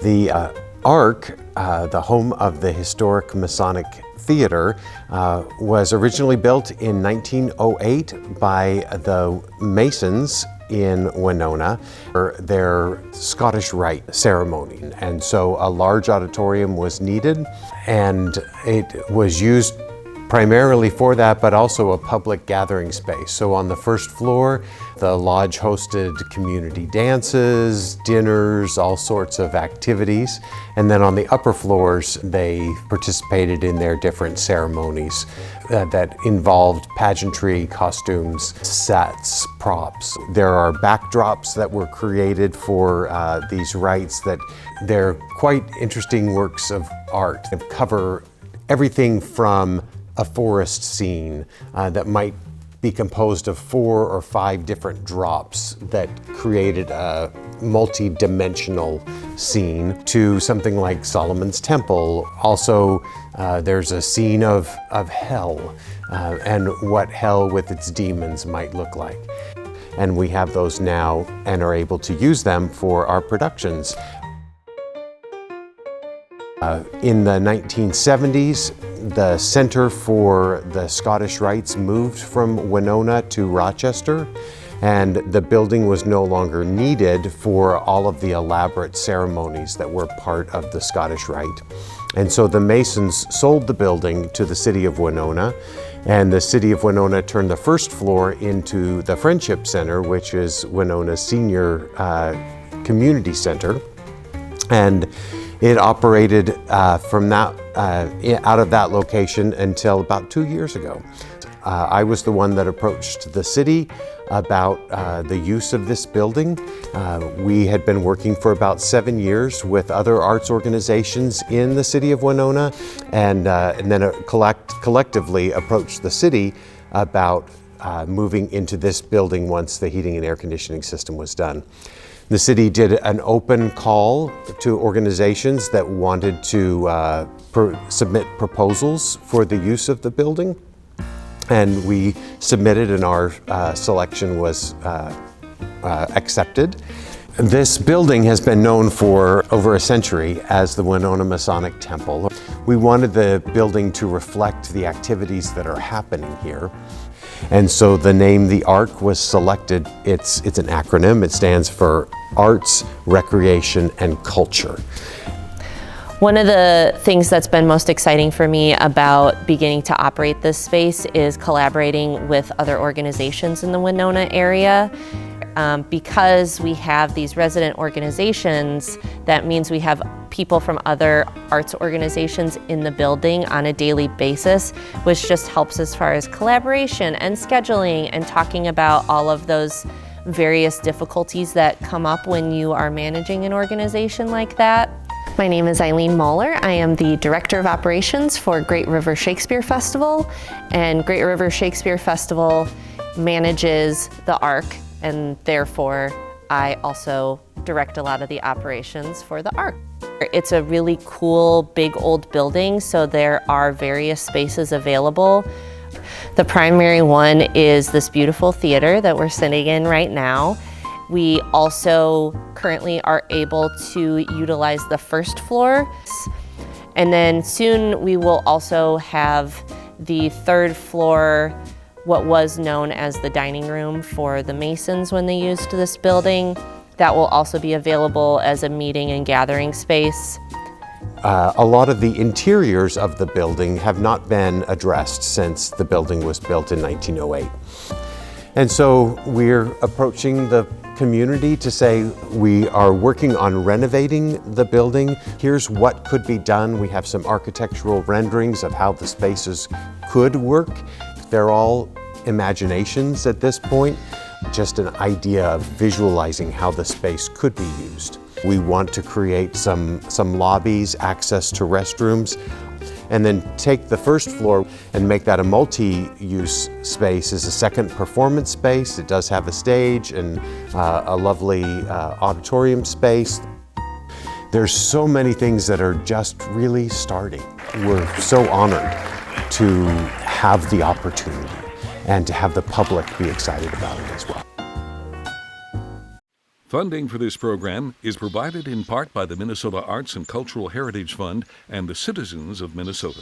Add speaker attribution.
Speaker 1: The Ark, the home of the historic Masonic Theater, was originally built in 1908 by the Masons in Winona for their Scottish Rite ceremony. And so a large auditorium was needed, and it was used primarily for that, but also a public gathering space. So on the first floor, the lodge hosted community dances, dinners, all sorts of activities. And then on the upper floors, they participated in their different ceremonies that involved pageantry, costumes, sets, props. There are backdrops that were created for these rites that they're quite interesting works of art that cover everything from a forest scene that might be composed of 4 or 5 different drops that created a multi-dimensional scene, to something like Solomon's Temple. Also, there's a scene of hell and what hell with its demons might look like. And we have those now and are able to use them for our productions. In the 1970s, the Center for the Scottish Rites moved from Winona to Rochester, and the building was no longer needed for all of the elaborate ceremonies that were part of the Scottish Rite. And so the Masons sold the building to the city of Winona, and the city of Winona turned the first floor into the Friendship Center, which is Winona's senior community center. And it operated from that out of that location until about 2 years ago. I was the one that approached the city about the use of this building. We had been working for about 7 years with other arts organizations in the city of Winona, and then collectively approached the city about moving into this building once the heating and air conditioning system was done. The city did an open call to organizations that wanted to submit proposals for the use of the building, and we submitted, and our selection was accepted. This building has been known for over a century as the Winona Masonic Temple. We wanted the building to reflect the activities that are happening here. And so the name The Ark was selected. It's an acronym. It stands for Arts, Recreation, and Culture.
Speaker 2: One of the things that's been most exciting for me about beginning to operate this space is collaborating with other organizations in the Winona area. Because we have these resident organizations, that means we have people from other arts organizations in the building on a daily basis, which just helps as far as collaboration and scheduling and talking about all of those various difficulties that come up when you are managing an organization like that. My name is Eileen Mahler. I am the Director of Operations for Great River Shakespeare Festival, and Great River Shakespeare Festival manages the Ark, and therefore I also direct a lot of the operations for the Ark. It's a really cool big old building, so there are various spaces available. The primary one is this beautiful theater that we're sitting in right now. We also currently are able to utilize the first floor, and then soon we will also have the third floor, what was known as the dining room for the Masons when they used this building. That will also be available as a meeting and gathering space.
Speaker 1: A lot of the interiors of the building have not been addressed since the building was built in 1908. And so we're approaching the community to say we are working on renovating the building. Here's what could be done. We have some architectural renderings of how the spaces could work. They're all imaginations at this point, just an idea of visualizing how the space could be used. We want to create some lobbies, access to restrooms, and then take the first floor and make that a multi-use space as a second performance space. It does have a stage and a lovely auditorium space. There's so many things that are just really starting. We're so honored to have the opportunity and to have the public be excited about it as well.
Speaker 3: Funding for this program is provided in part by the Minnesota Arts and Cultural Heritage Fund and the citizens of Minnesota.